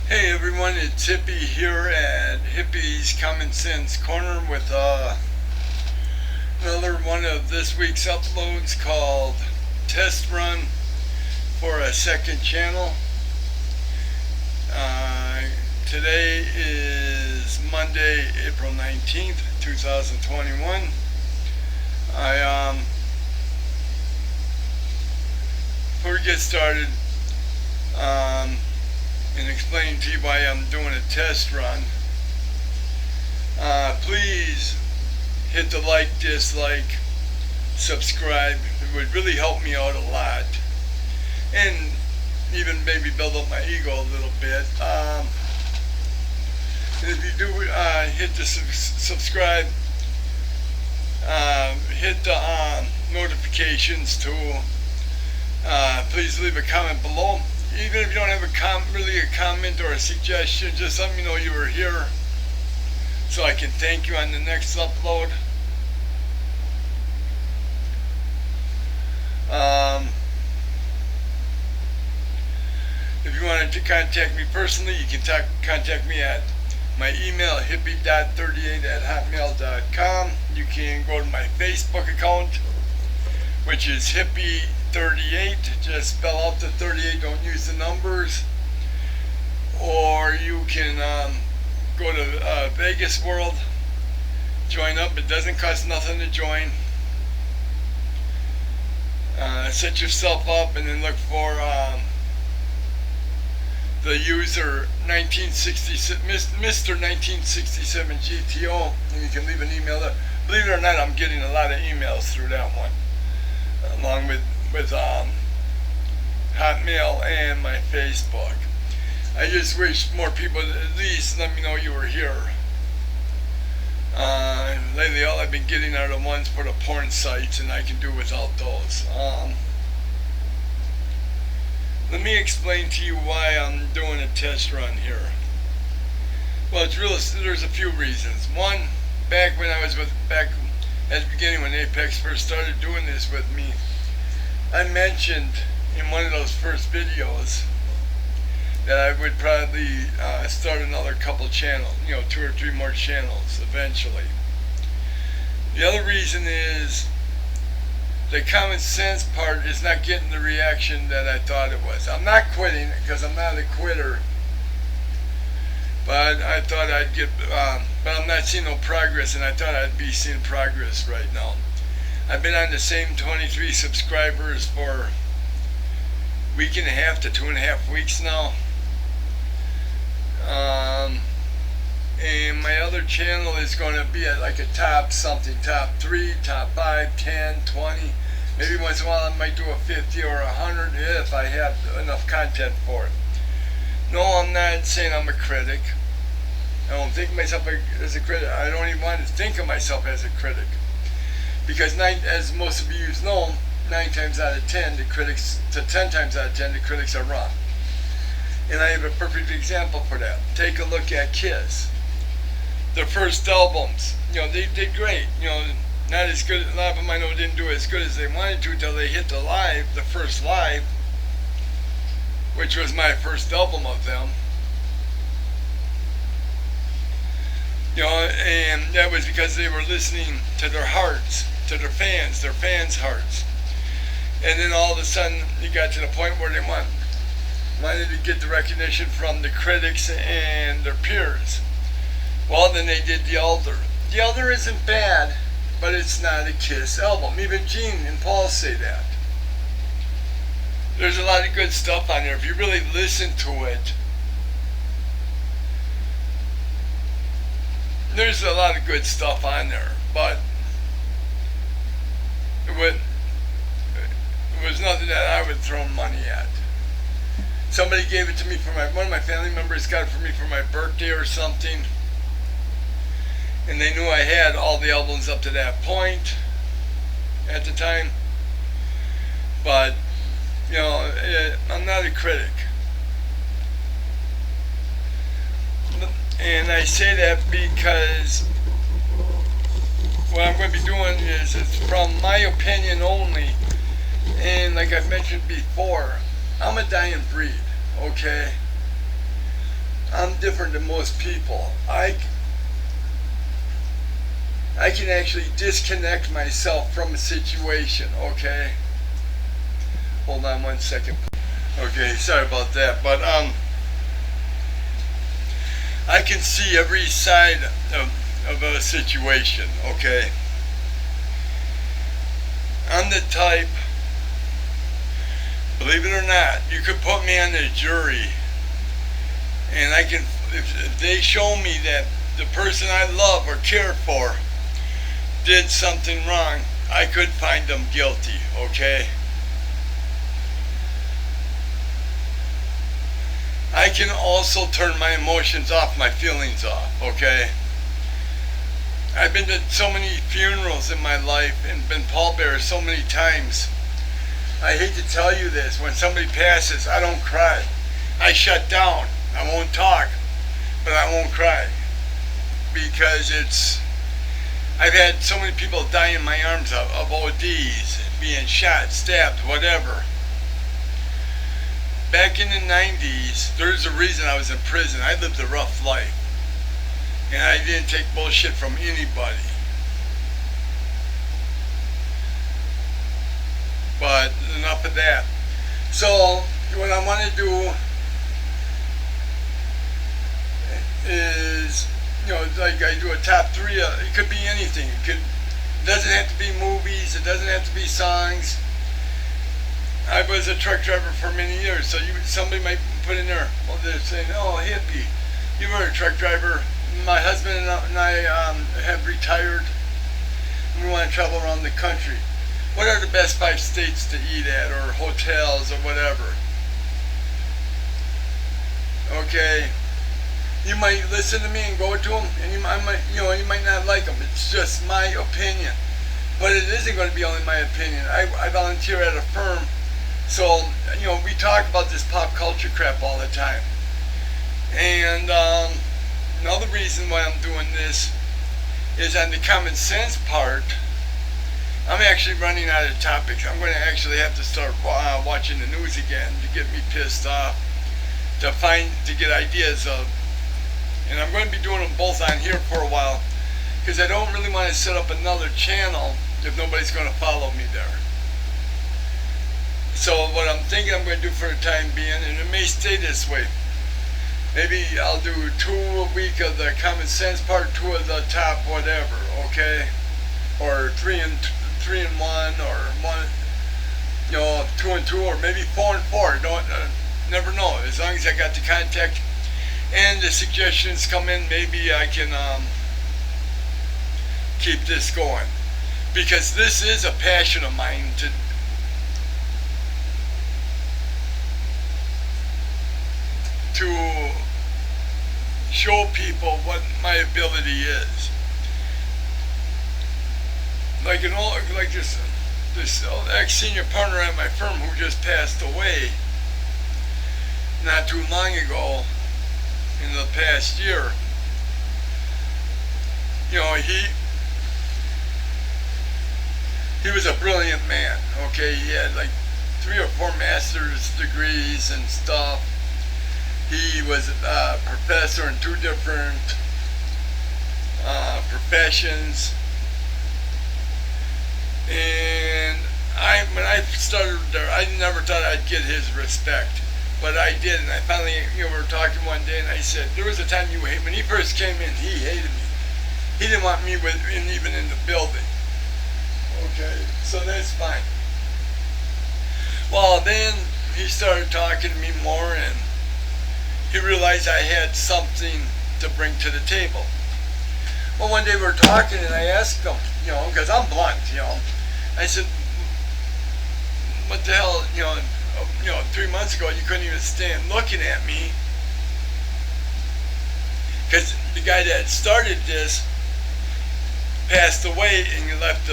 Hey everyone, it's Hippie here at Hippie's Common Sense Corner with another one of this week's uploads called Test Run for a Second Channel. Uh, Today is Monday, April 19th, 2021. Before we get started, and explain to you why I'm doing a test run, please hit the like, dislike, subscribe. It would really help me out a lot, and even maybe build up my ego a little bit. And if you do hit the subscribe, hit the notifications too. Please leave a comment below. Even if you don't have really a comment or a suggestion, just let me know you were here so I can thank you on the next upload. If you wanted to contact me personally, you can contact me at my email, hippie.38@hotmail.com. You can go to my Facebook account, which is hippie38. Just spell out the 38, don't use the numbers. Or you can go to Vegas World, join up. It doesn't cost nothing to join. Set yourself up and then look for the user 1967, Mr. 1967 GTO, and you can leave an email there. Believe it or not, I'm getting a lot of emails through that one, along with Hotmail and my Facebook. I just wish more people at least let me know you were here. Lately, all I've been getting are the ones for the porn sites, and I can do without those. Let me explain to you why I'm doing a test run here. Well, there's a few reasons. One, back at the beginning when Apex first started doing this with me, I mentioned in one of those first videos that I would probably start another couple channels, 2 or 3 more channels eventually. The other reason is the common sense part is not getting the reaction that I thought it was. I'm not quitting because I'm not a quitter, but I thought I'd get, but I'm not seeing no progress, and I thought I'd be seeing progress right now. I've been on the same 23 subscribers for a week and a half to 2.5 weeks now. And my other channel is going to be at like a top 3, top 5, 10, 20. Maybe once in a while I might do a 50 or 100 if I have enough content for it. No, I'm not saying I'm a critic. I don't think of myself as a critic. I don't even want to think of myself as a critic. Because as most of you know, 9 times out of 10, 10 times out of 10, the critics are wrong. And I have a perfect example for that. Take a look at Kiss. Their first albums, they did great. Not as good. A lot of them I know didn't do as good as they wanted to until they hit the first live, which was my first album of them. And that was because they were listening to their hearts, to their fans' hearts. And then all of a sudden, you got to the point where they wanted to get the recognition from the critics and their peers. Well, then they did The Elder. The Elder isn't bad, but it's not a Kiss album. Even Gene and Paul say that. There's a lot of good stuff on there. If you really listen to it, there's a lot of good stuff on there. But it was nothing that I would throw money at. Somebody gave it to me one of my family members got it for me for my birthday or something. And they knew I had all the albums up to that point at the time. But, I'm not a critic. And I say that because what I'm going to be doing is it's from my opinion only. And like I've mentioned before, I'm a dying breed, okay? I'm different than most people. I can actually disconnect myself from a situation, okay? Hold on 1 second. Okay, sorry about that. But I can see every side of a situation, okay? I'm the type, believe it or not, you could put me on the jury, and I can, if they show me that the person I love or care for did something wrong, I could find them guilty, okay? I can also turn my emotions off, my feelings off, okay? I've been to so many funerals in my life and been pallbearer so many times. I hate to tell you this, when somebody passes, I don't cry. I shut down. I won't talk, but I won't cry. Because I've had so many people die in my arms of ODs, being shot, stabbed, whatever. Back in the 90s, there's a reason I was in prison. I lived a rough life. And I didn't take bullshit from anybody. But enough of that. So what I want to do is, like I do a top 3. It could be anything. It doesn't have to be movies. It doesn't have to be songs. I was a truck driver for many years, so somebody might put in there, well, they're saying, oh, hippie, you were a truck driver. My husband and I have retired, and we want to travel around the country. What are the best 5 states to eat at, or hotels, or whatever? Okay, you might listen to me and go to them, and you might not like them. It's just my opinion, but it isn't going to be only my opinion. I volunteer at a firm. So, we talk about this pop culture crap all the time. And another reason why I'm doing this is on the common sense part, I'm actually running out of topics. I'm going to actually have to start watching the news again to get me pissed off, to get ideas of. And I'm going to be doing them both on here for a while, because I don't really want to set up another channel if nobody's going to follow me there. So what I'm thinking I'm going to do for the time being, and it may stay this way, maybe I'll do 2 a week of the common sense part, 2 of the top whatever, okay? Or 3 and 1, or 1, 2 and 2, or maybe 4 and 4. Never know. As long as I got the contact and the suggestions come in, maybe I can keep this going. Because this is a passion of mine to show people what my ability is. Like this ex-senior partner at my firm who just passed away not too long ago, in the past year. He was a brilliant man, okay? He had like 3 or 4 master's degrees and stuff. He was a professor in 2 different professions. And when I started there, I never thought I'd get his respect. But I did, and I finally, we were talking one day, and I said, there was a time when he first came in, he hated me. He didn't want me even in the building. Okay, so that's fine. Well, then he started talking to me more, and he realized I had something to bring to the table. Well, one day we were talking, and I asked him, because I'm blunt, I said, what the hell, 3 months ago you couldn't even stand looking at me, because the guy that started this passed away, and you left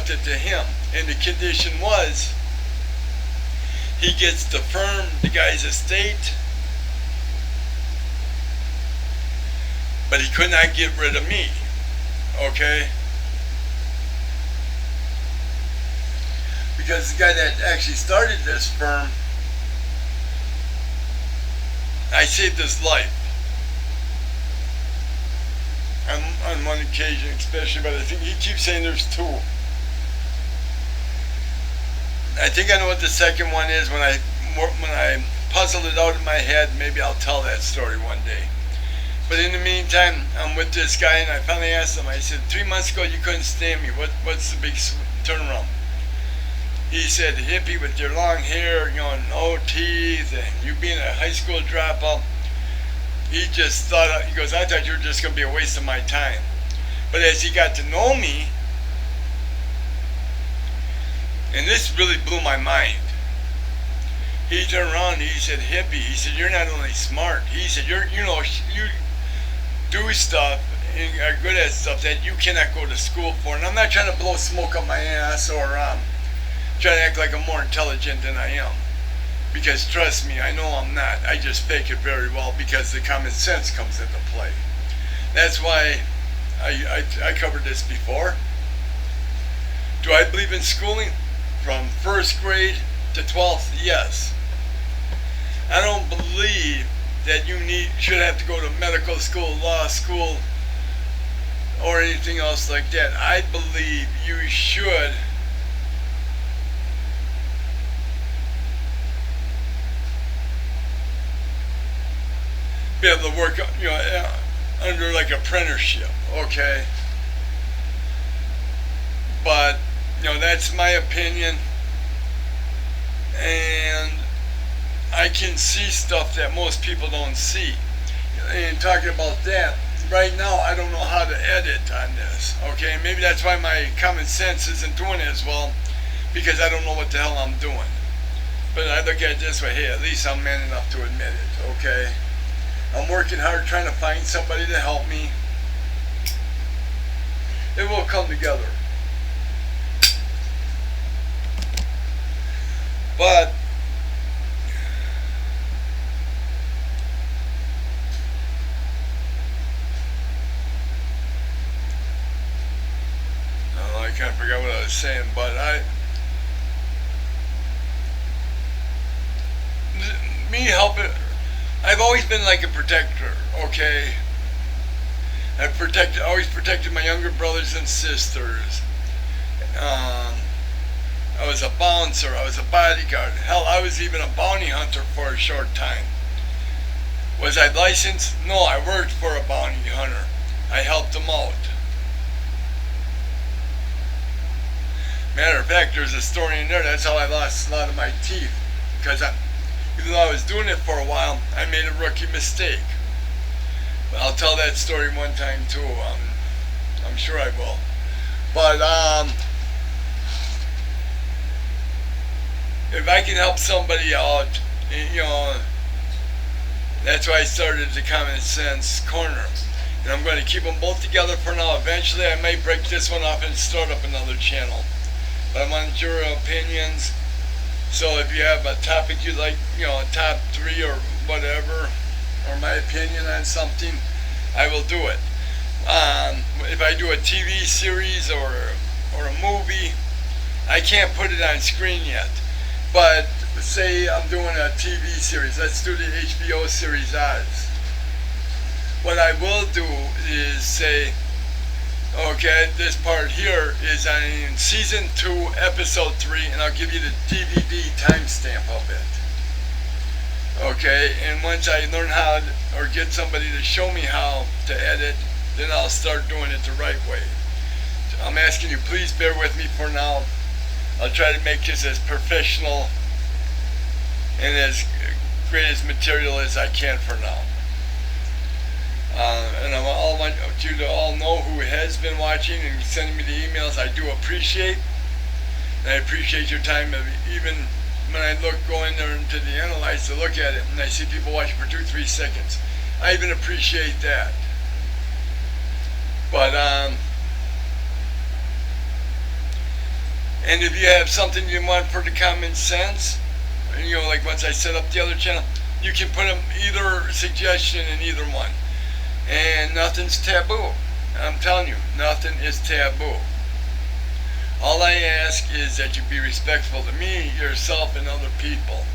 it to him. And the condition was, he gets the firm, the guy's estate, but he could not get rid of me. Okay? Because the guy that actually started this firm, I saved his life. on one occasion, especially, but I think he keeps saying there's two. I think I know what the second one is. When I puzzle it out in my head, maybe I'll tell that story one day. But in the meantime, I'm with this guy, and I finally asked him. I said, 3 months ago you couldn't stand me. What's the big turnaround? He said, hippie with your long hair, no teeth, and you being a high school dropout. He just thought, he goes, I thought you were just going to be a waste of my time. But as he got to know me, and this really blew my mind, he turned around and he said, hippie, he said, you're not only smart, he said, you do stuff and are good at stuff that you cannot go to school for. And I'm not trying to blow smoke up my ass or try to act like I'm more intelligent than I am. Because trust me, I know I'm not. I just fake it very well because the common sense comes into play. That's why I covered this before. Do I believe in schooling? From first grade to 12th, yes. I don't believe that you should have to go to medical school, law school, or anything else like that. I believe you should be able to work, under like apprenticeship, okay? But, that's my opinion, and I can see stuff that most people don't see. And talking about that, right now I don't know how to edit on this, okay? Maybe that's why my common sense isn't doing as well, because I don't know what the hell I'm doing. But I look at it this way, hey, at least I'm man enough to admit it, okay? I'm working hard trying to find somebody to help me. It will come together. But I can't forget what I was saying, but me helping, I've always been like a protector, okay? I've always protected my younger brothers and sisters. I was a bouncer, I was a bodyguard. Hell, I was even a bounty hunter for a short time. Was I licensed? No, I worked for a bounty hunter. I helped them out. Matter of fact, there's a story in there, that's how I lost a lot of my teeth. Because even though I was doing it for a while, I made a rookie mistake. But I'll tell that story one time too. I'm sure I will. But if I can help somebody out, that's why I started the Common Sense Corner. And I'm going to keep them both together for now. Eventually I might break this one off and start up another channel. But I want your opinions. So if you have a topic you'd like, top 3 or whatever, or my opinion on something, I will do it. If I do a TV series or a movie, I can't put it on screen yet. But say I'm doing a TV series, let's do the HBO series Oz. What I will do is say, okay, this part here is on season 2, episode 3, and I'll give you the DVD timestamp of it. Okay, and once I learn how or get somebody to show me how to edit, then I'll start doing it the right way. So I'm asking you, please bear with me for now. I'll try to make this as professional and as great as material as I can for now. And I want you to all know who has been watching and sending me the emails. I do appreciate. And I appreciate your time. Even when I go in there into the analyze to look at it and I see people watching for 2-3 seconds, I even appreciate that. But and if you have something you want for the Common Sense, like once I set up the other channel, you can put them either suggestion in either one. And nothing's taboo. I'm telling you, nothing is taboo. All I ask is that you be respectful to me, yourself, and other people.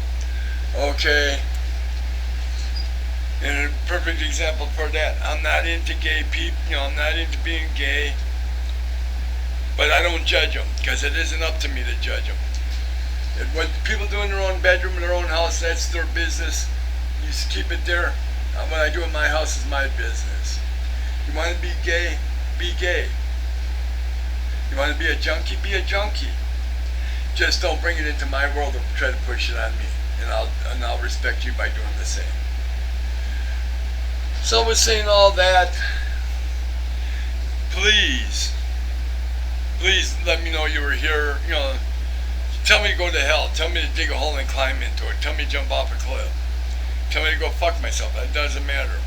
Okay? And perfect example for that. I'm not into gay people, I'm not into being gay. But I don't judge them, because it isn't up to me to judge them. What people do in their own bedroom, in their own house, that's their business. You just keep it there. What I do in my house is my business. You want to be gay? Be gay. You want to be a junkie? Be a junkie. Just don't bring it into my world and try to push it on me. And I'll respect you by doing the same. So with saying all that, please let me know you were here. Tell me to go to hell. Tell me to dig a hole and climb into it. Tell me to jump off a cliff. Tell me to go fuck myself. That doesn't matter.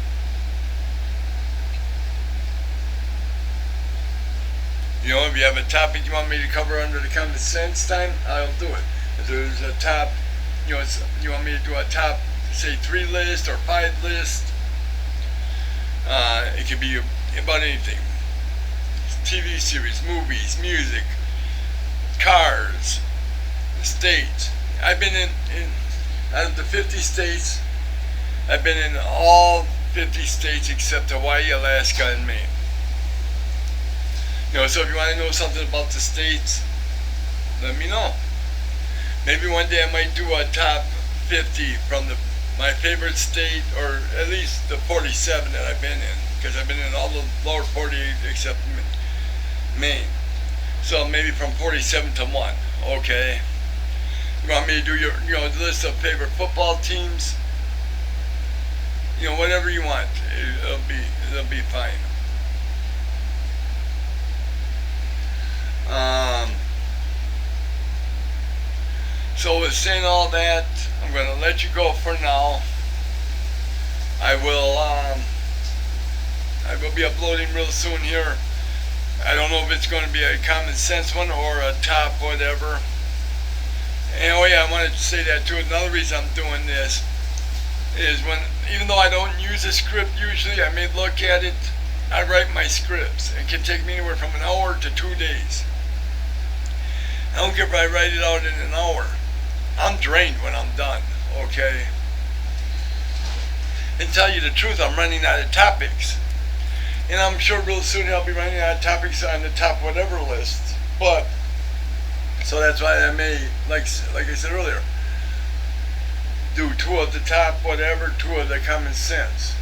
If you have a topic you want me to cover under the common sense time, I'll do it. If there's a top, you want me to do a top, say 3 list or 5 list, it could be about anything. TV series, movies, music, cars, states. I've been in out of the 50 states, I've been in all 50 states except Hawaii, Alaska, and Maine. So if you want to know something about the states, let me know. Maybe one day I might do a top 50 from my favorite state, or at least the 47 that I've been in, because I've been in all the lower 48 except Maine. So maybe from 47 to 1. Okay. You want me to do your list of favorite football teams? Whatever you want. It'll be fine. So with saying all that, I'm going to let you go for now. I will be uploading real soon here. I don't know if it's going to be a common sense one or a top whatever. And I wanted to say that too. Another reason I'm doing this is even though I don't use a script usually, I may look at it. I write my scripts. It can take me anywhere from an hour to 2 days. I don't care if I write it out in an hour. I'm drained when I'm done, okay? And tell you the truth, I'm running out of topics. And I'm sure real soon I'll be running out of topics on the top whatever list. But, so that's why I may, like I said earlier, do 2 of the top whatever, 2 of the common sense.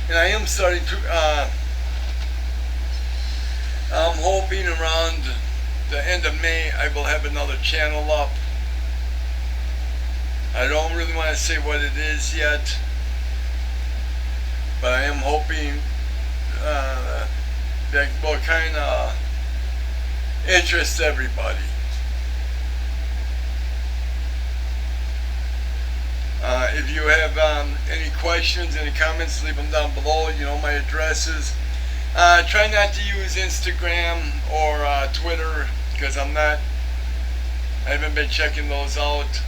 And I am starting to, I'm hoping around the end of May I will have another channel up. I don't really want to say what it is yet, but I am hoping that will kind of interest everybody. If you have any questions, any comments, leave them down below. My addresses. Try not to use Instagram or Twitter, because I haven't been checking those out.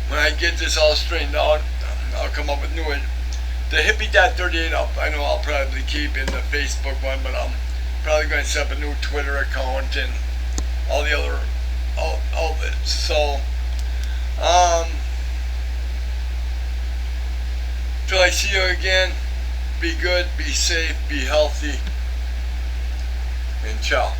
When I get this all straightened out, I'll come up with new ones. The hippie.38 I know I'll probably keep in the Facebook one, but I'm probably going to set up a new Twitter account and all the other outlets. So, till I see you again, be good, be safe, be healthy, and ciao.